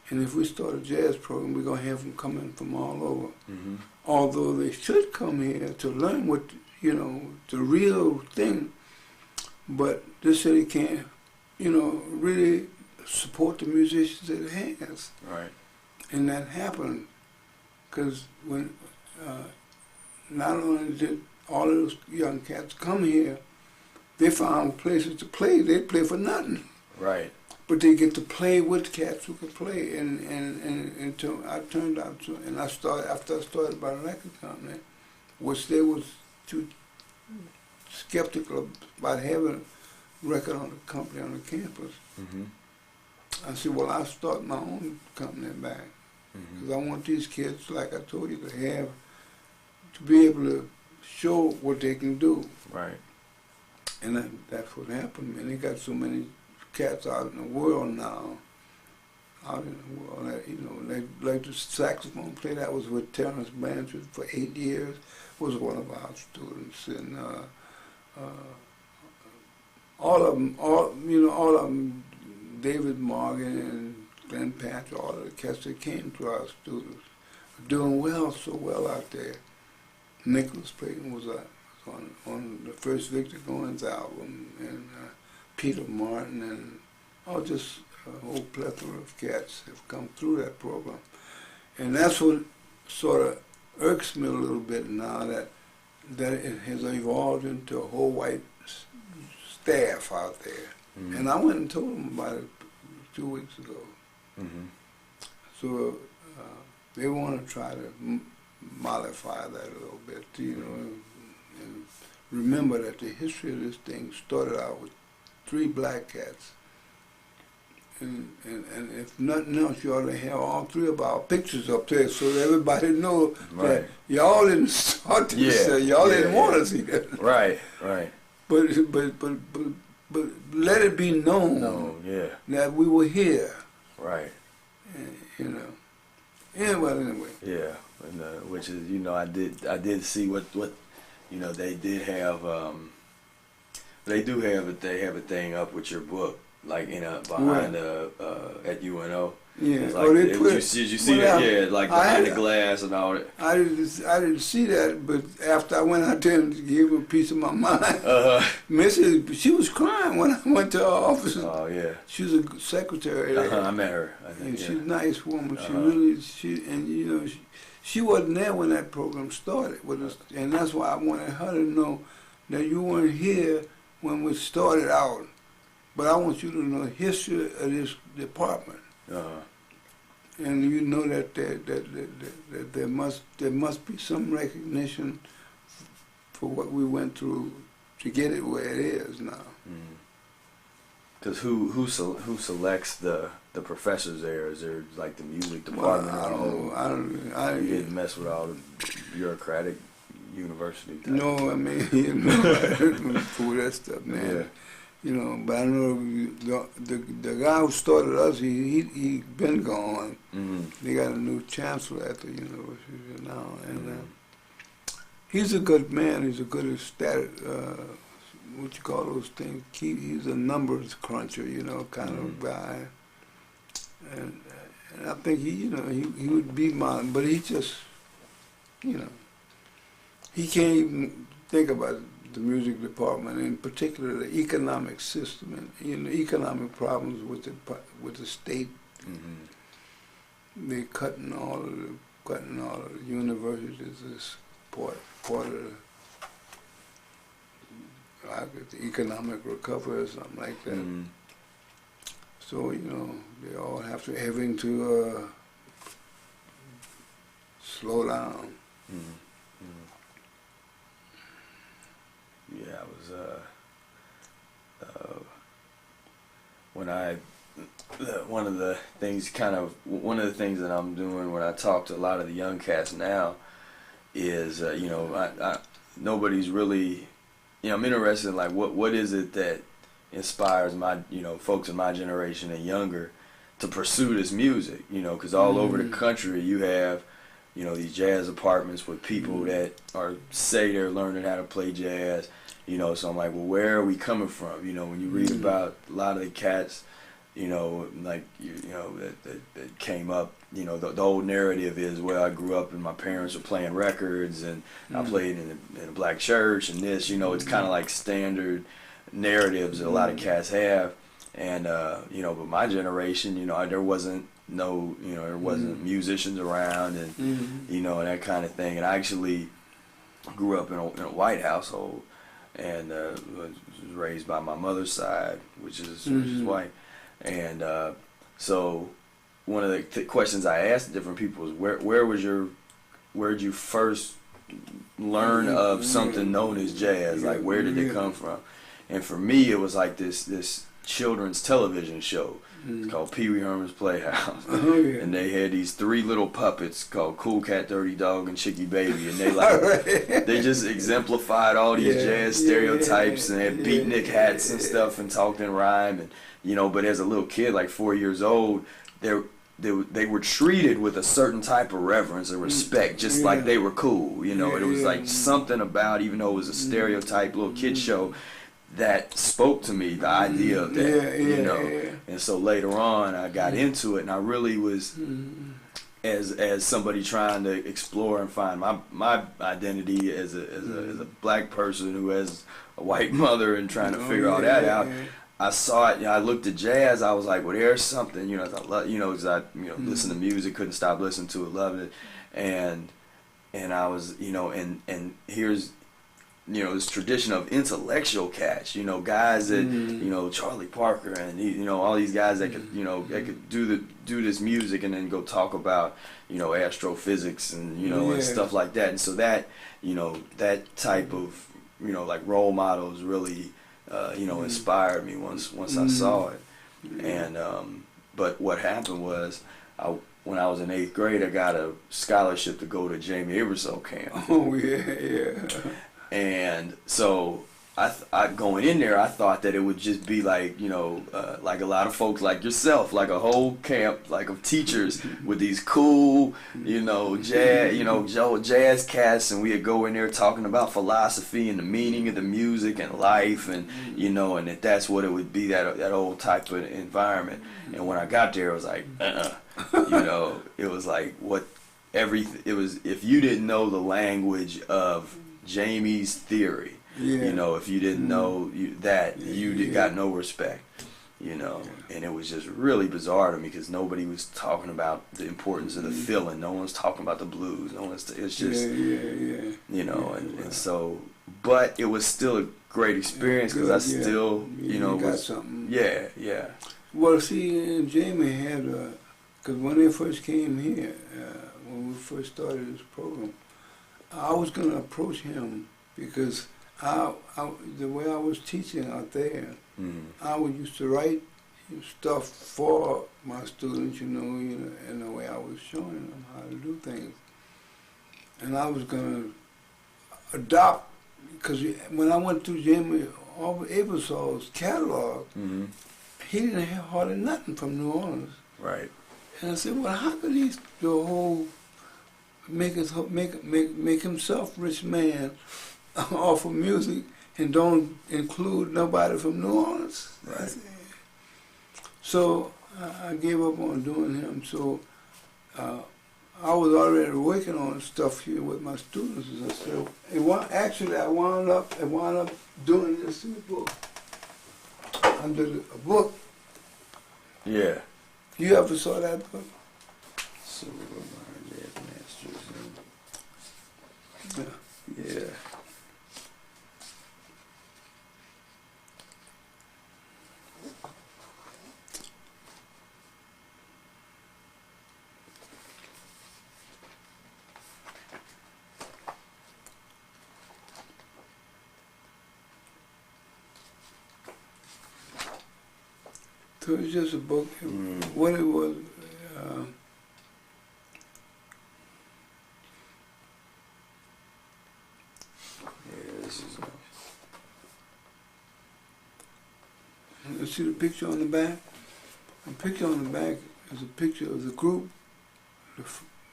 and if we start a jazz program, we're gonna have them coming from all over. Mm-hmm. Although they should come here to learn what the real thing, but this city can't, really support the musicians that it has. Right. And that happened because when not only did all of those young cats come here, they found places to play. They'd play for nothing. Right. But they get to play with cats who could play, and until I turned out to, and after I started my record company, which they was too skeptical about having a record on the company on the campus. Mm-hmm. I said, well, I'll start my own company back, because I want these kids, like I told you, to be able to show what they can do. Right. And that's what happened, man. They got so many cats out in the world now, that, like the saxophone player that was with Terrence Blanchard for 8 years, was one of our students, and all of them, David Morgan and Glenn Patrick, all of the cats that came to our students, were doing so well out there. Nicholas Payton was on the first Victor Goins album, and Peter Martin, and just a whole plethora of cats have come through that program. And that's what sort of irks me a little bit now, that it has evolved into a whole white staff out there. Mm-hmm. And I went and told them about it 2 weeks ago. Mm-hmm. So they want to try to mollify that a little bit, and remember that the history of this thing started out with 3 black cats. And if nothing else, you ought to have all 3 of our pictures up there so that everybody knows that y'all didn't start this. Y'all didn't want to see that. Right. But let it be known that we were here. Right. Anyway. Yeah, and, which is, I did see what they did have. They have a thing up with your book, like behind at UNO. Yeah. Like, did you see that? Yeah, like behind the glass and all that. I didn't see that, but after I went out there and gave her a piece of my mind, Mrs. She was crying when I went to her office. Oh yeah. She was a secretary there. I met her. I think, she's a nice woman. She wasn't there when that program started with us, and that's why I wanted her to know that you weren't here when we started out. But I want you to know the history of this department. And you know that there must be some recognition for what we went through to get it where it is now. Because who selects the professors there? Is there like the music department? Well, I don't know. You didn't mess with all the bureaucratic university type. No, I mean, for that stuff, man. Yeah. But I know the guy who started us, he been gone. Mm-hmm. They got a new chancellor at the university now, and he's a good man. He's a good what you call those things? He's a numbers cruncher, kind of guy. And I think he would be mine, but he just, he can't even think about the music department, in particular the economic system and economic problems with the state. Mm-hmm. They're cutting all of the universities to support part of the economic recovery or something like that. Mm. So, you know, they all have to having to slow down. Mm. Mm. Yeah, I was when I one of the things that I'm doing when I talk to a lot of the young cats now is you know, I nobody's really, you know, I'm interested in like what is it that inspires my, you know, folks in my generation and younger to pursue this music, you know, because all over the country you have, you know, these jazz apartments with people that say they're learning how to play jazz, you know. So I'm like, well, where are we coming from? You know, when you read about a lot of the cats, you know, like you know that came up, you know, the old narrative is, well, I grew up and my parents were playing records and I played in a black church and this, you know, it's kind of like standard narratives that a lot of cats have. And you know, but my generation, you know, there wasn't musicians around and you know, and that kind of thing. And I actually grew up in a white household and was raised by my mother's side, which is white. And so one of the questions I asked different people was, where'd you first learn of something known as jazz? Like, where did it come from? And for me, it was like this children's television show. It's called Pee Wee Herman's Playhouse. And they had these three little puppets called Cool Cat, Dirty Dog, and Chicky Baby. And they they just exemplified all these jazz stereotypes and had beatnik hats and stuff and talked in rhyme. And, you know, but as a little kid, like 4 years old, they were treated with a certain type of reverence and respect, just like they were cool. You know, it was like something about, even though it was a stereotype little kid show, that spoke to me, the idea of that, you know. And so later on, I got into it, and I really was, as somebody trying to explore and find my identity as a black person who has a white mother and trying to figure all that out. I saw it. You know, I looked at jazz. I was like, well, there's something. You know, I love, you know, because I listened to music, couldn't stop listening to it, loved it, and I was, you know, and here's, you know, this tradition of intellectual cats, you know, guys that, you know, Charlie Parker and, you know, all these guys that could, you know, that could do this music and then go talk about, you know, astrophysics and, you know, and stuff like that. And so that, you know, that type of, you know, like role models really, you know, inspired me once I saw it. And, but what happened was, when I was in 8th grade, I got a scholarship to go to Jamie Aebersold camp. Oh, yeah. And so I going in there, I thought that it would just be like, you know, like a lot of folks like yourself, like a whole camp, like of teachers with these cool, you know, jazz cats, and we'd go in there talking about philosophy and the meaning of the music and life, and you know, and that's what it would be, that old type of environment. And when I got there, it was like, you know, it was like it was, if you didn't know the language of Jamie's theory, you know, if you didn't know that, you got no respect, you know. And it was just really bizarre to me because nobody was talking about the importance of the feeling. No one's talking about the blues. No one's. It's just, you know, and so, but it was still a great experience because I still, you know, got something. Yeah. Well, see, Jamie had, because when they first came here, when we first started this program, I was going to approach him because the way I was teaching out there, I would used to write stuff for my students, you know, in the way I was showing them how to do things. And I was going to adopt, because when I went through Jamie Aebersold's catalog, he didn't have hardly nothing from New Orleans. Right. And I said, well, how could he do a whole make himself rich man off of music and don't include nobody from New Orleans? Right. So I gave up on doing him. So I was already working on stuff here with my students. And I said, actually, I wound up doing this in the book, under a book. Yeah. You ever saw that book? Yeah, So it's just a book. What it was, Yeah, this is. you see the picture on the back? The picture on the back is a picture of the group, the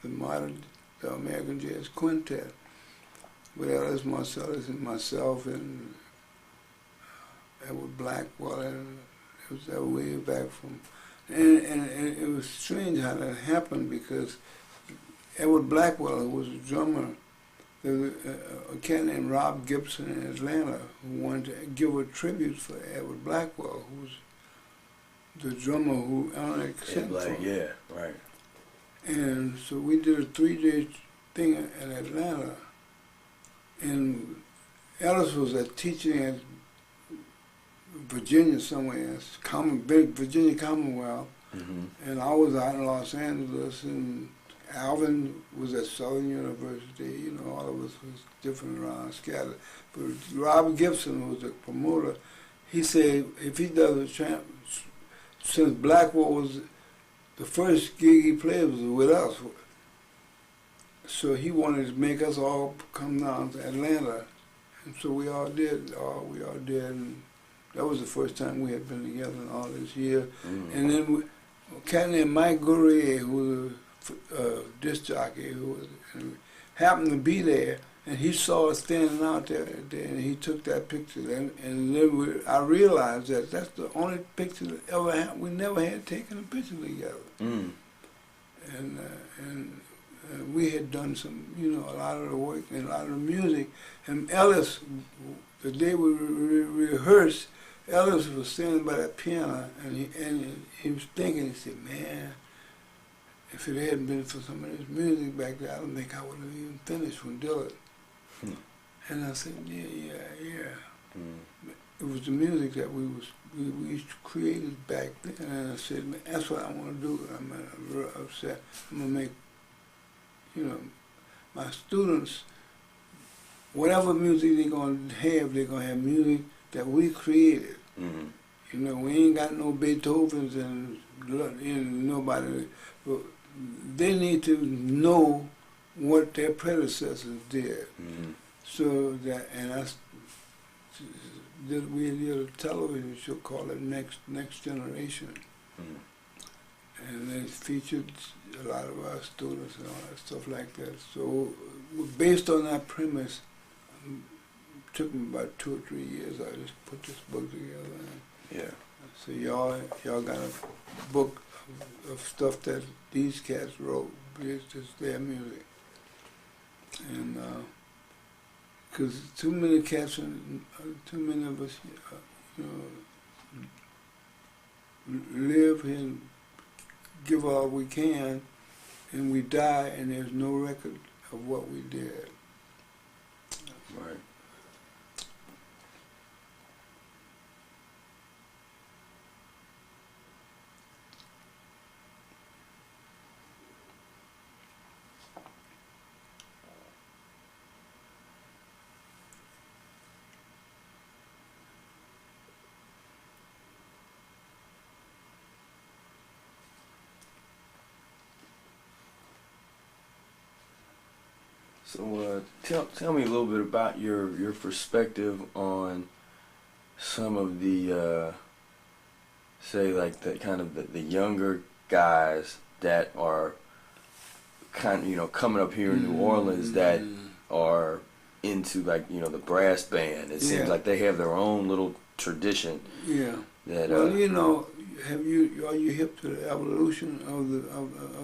American Jazz Quintet, with Ellis Marsalis and myself and Edward Blackwell, and it was that way back from, and it was strange how that happened, because Edward Blackwell, who was a drummer, there was a cat named Rob Gibson in Atlanta who wanted to give a tribute for Edward Blackwell, who was the drummer who Elliott sent for. Yeah, right. And so we did a 3-day thing in Atlanta, and Ellis was teaching at Virginia somewhere, Virginia Commonwealth, and I was out in Los Angeles, and Alvin was at Southern University. You know, all of us was different around, scattered. But Robert Gibson, who was the promoter, he said if he does a champ, since Blackwell was the first gig he played was with us, so he wanted to make us all come down to Atlanta, and so we all did. And that was the first time we had been together in all this year. And then a cat named Mike Gourrier, who was a disc jockey, happened to be there, and he saw us standing out there, and he took that picture. And then I realized that that's the only picture that ever happened. We never had taken a picture together. And we had done some, you know, a lot of the work and a lot of the music. And Ellis, the day we rehearsed, Ellis was standing by that piano, and he was thinking. He said, "Man, if it hadn't been for some of this music back there, I don't think I would have even finished from Dillard." And I said, "Yeah." It was the music that we created back then, and I said, "Man, that's what I want to do." I'm real upset. I'm gonna make, you know, my students, whatever music they're gonna have music that we created. You know, we ain't got no Beethovens and nobody, but they need to know what their predecessors did. So that, and we did a television show called it Next Generation, and it featured a lot of our students and all that stuff like that. So based on that premise, it took me about 2 or 3 years. I just put this book together. Yeah. So y'all got a book of stuff that these cats wrote. It's just their music, and because too many cats and too many of us, you know, live and give all we can, and we die, and there's no record of what we did. Right. So tell me a little bit about your perspective on some of the say like the kind of the younger guys that are kind of, you know, coming up here in New Orleans that are into, like, you know, the brass band. It seems like they have their own little tradition. Yeah. That well, you know, are you hip to the evolution of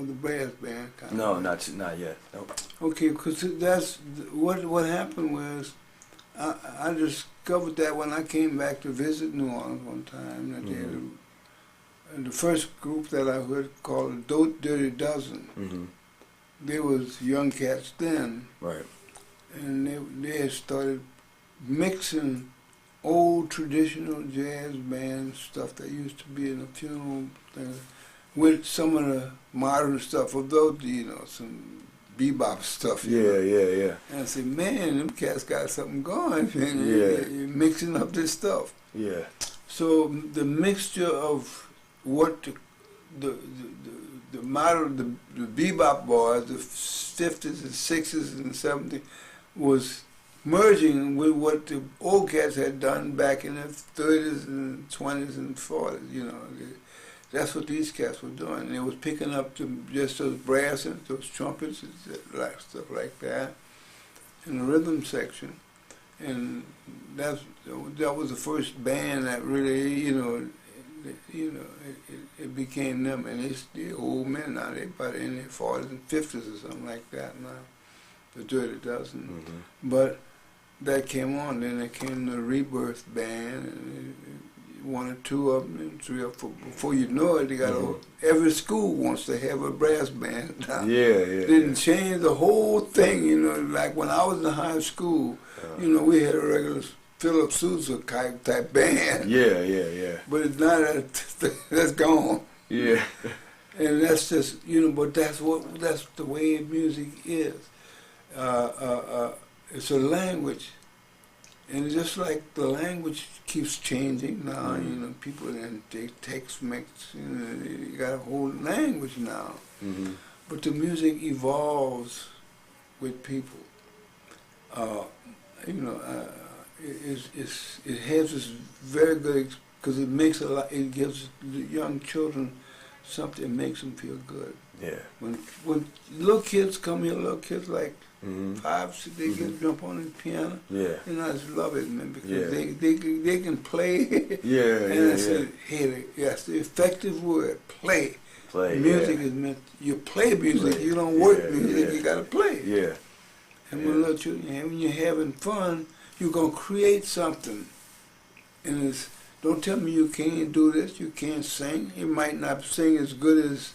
the brass band? No, not yet. Nope. Okay, because that's what happened was I discovered that when I came back to visit New Orleans one time. That they had the first group that I heard called the Dirty Dozen. They was young cats then, right? And they had started mixing old traditional jazz band stuff that used to be in the funeral thing with some of the modern stuff of those, you know, some bebop stuff. Yeah. And I said, man, them cats got something going, man. You're mixing up this stuff. Yeah. So the mixture of what the model, the bebop boys, the 50s and 60s and 70s, was merging with what the old cats had done back in the 30s and 20s and 40s. You know, that's what these cats were doing. And they was picking up just those brass and those trumpets and stuff like that in the rhythm section. And that was the first band that really, it became them. And they're old men now. They're about in their 40s and 50s or something like that now, the Dirty Dozen. Mm-hmm. But that came on. Then there came the Rebirth band, and one or two of them, and three or four. Before you know it, they got every school wants to have a brass band now. Yeah. Didn't change the whole thing, like when I was in high school, we had a regular Philip Sousa type band. Yeah. But it's not that's gone. Yeah. And that's just, but that's the way music is. It's a language, and just like the language keeps changing now, people then take Tex-Mex, you got a whole language now. Mm-hmm. But the music evolves with people. It has this very good, because it makes it gives the young children something that makes them feel good. Yeah. When little kids come here, little kids like 5, 6, they can Mm-hmm. jump on the piano. Yeah. And I just love it, man, because Yeah. they can play. Yes, the effective word, play. Play. Music is meant, you play music, you don't work music, you gotta play. Yeah. And when you're having fun, you're gonna create something. And don't tell me you can't do this, you can't sing. You might not sing as good as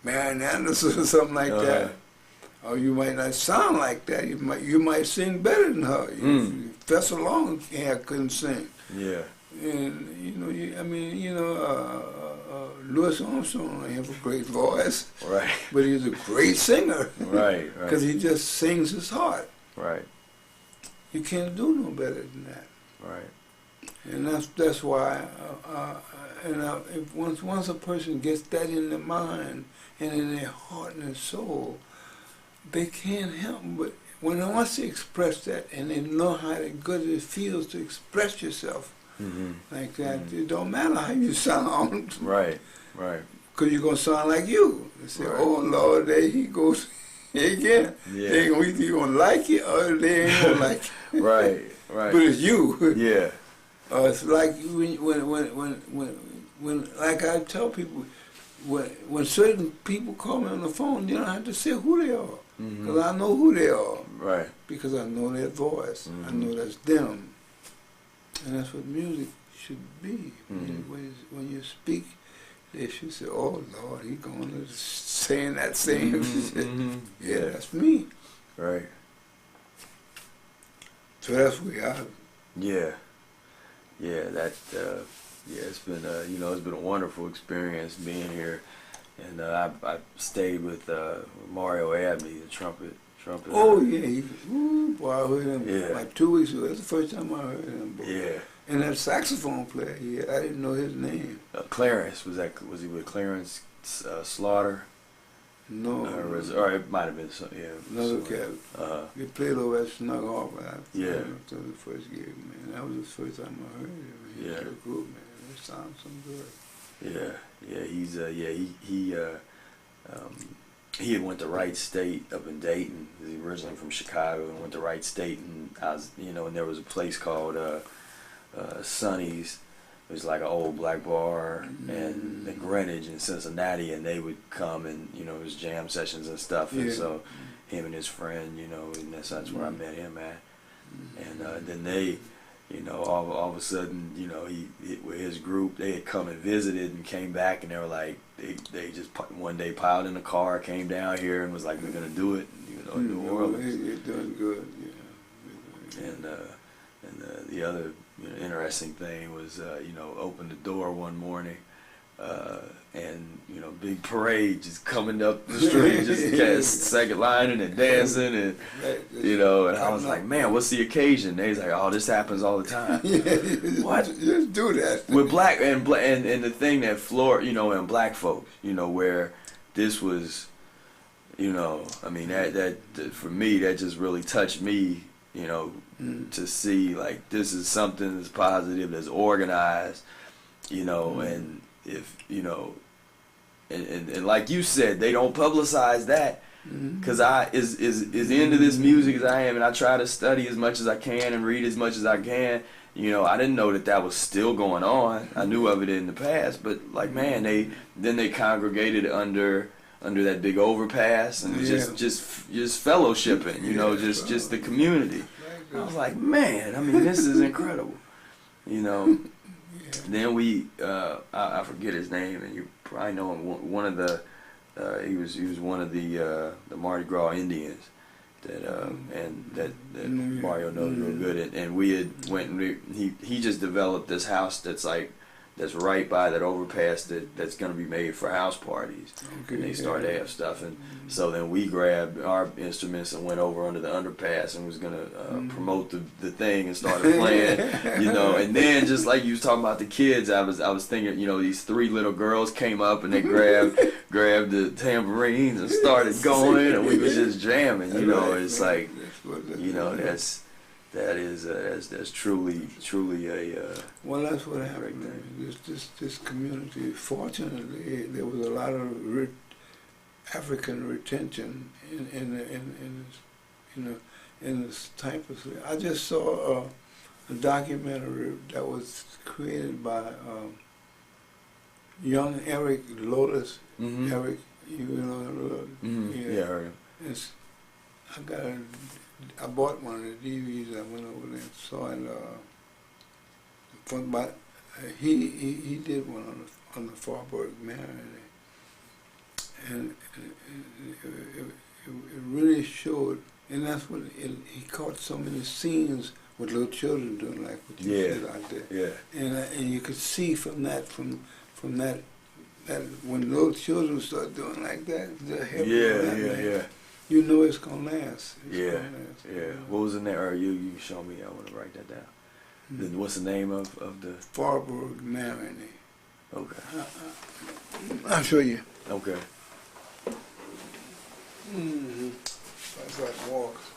Marian Anderson or something like that. Or you might not sound like that. You might sing better than her. Fessel Long couldn't sing. Yeah. And Louis Armstrong didn't have a great voice. Right. But he's a great singer. Right. Because he just sings his heart. Right. You can't do no better than that. Right. And that's why. If once a person gets that in their mind and in their heart and their soul, they can't help but once they express that and they know how good it feels to express yourself like that, it don't matter how you sound. Right. Because you're going to sound like you. They say, oh, Lord, there he goes again. Yeah. They ain't either going to like it or they ain't going to like it. Right. But it's you. Yeah. It's like when like I tell people, when certain people call me on the phone, you don't have to say who they are. Because I know who they are. Right. Because I know their voice. I know that's them. And that's what music should be. When you speak, they should say, oh, Lord, he going to saying that same shit. Yeah, that's me. Right. So that's where we are. Yeah. It's been it's been a wonderful experience being here, and I stayed with Mario Abney, the trumpet. Oh yeah, boy, I heard him like 2 weeks ago. That's the first time I heard him. Boy. Yeah. And that saxophone player, I didn't know his name. Clarence was he with Clarence Slaughter? No. Or it might have been another cat. He played over at Snug Harbor. After the first gig, man. That was the first time I heard him. He was so good, man. It sounds so good. He had went to Wright State up in Dayton. He's originally from Chicago and went to Wright State, and I was, and there was a place called Sonny's. It was like an old black bar in Greenwich and Cincinnati, and they would come and it was jam sessions and stuff. And so him and his friend, and that's where I met him at. And then they, all of a sudden, he with his group, they had come and visited and came back, and they were like, they just one day piled in a car, came down here, and was like, we're gonna do it, in New Orleans. He's doing good, And the other interesting thing was, opened the door one morning. and big parade just coming up the street, just second lining and dancing, and and I was like, man, what's the occasion? They was like, oh, this happens all the time. What? Just do that With black and the thing that and black folks, where this was, I mean that for me that just really touched me, to see like this is something that's positive, that's organized, and if and like you said, they don't publicize that, because I is into this music as I am, and I try to study as much as I can and read as much as I can. I didn't know that was still going on. I knew of it in the past, but like, man, they congregated under that big overpass and just fellowshipping, just the community. I was like, man, I mean, this is incredible, Then we, I forget his name, and you probably know him. One of the, he was one of the Mardi Gras Indians that Mario knows real good. And we had went and he just developed this house that's right by that overpass that's going to be made for house parties. Okay, and they started to have stuff, and so then we grabbed our instruments and went over under the underpass and was going to promote the thing and started playing, and then just like you was talking about the kids, I was thinking, these 3 little girls came up and they grabbed the tambourines and started going, and we was just jamming, it's like, that's truly a well, that's what happened. This community, fortunately, there was a lot of African retention in this type of thing. I just saw a documentary that was created by young Eric Lotus. Eric, Lotus? Yeah, I heard him. I bought one of the DVDs. I went over there and saw it. But he did one on the Farberg Manor, and it really showed. And that's what he caught so many scenes with little children doing, like what you said out there. Yeah. And you could see from that when little children start doing like that, they're heavy. Yeah. You know it's gonna last. Yeah. What was in there? You show me. I want to write that down. What's the name of the Farberg Manor? Okay. I'll show you. Okay. That's like walks.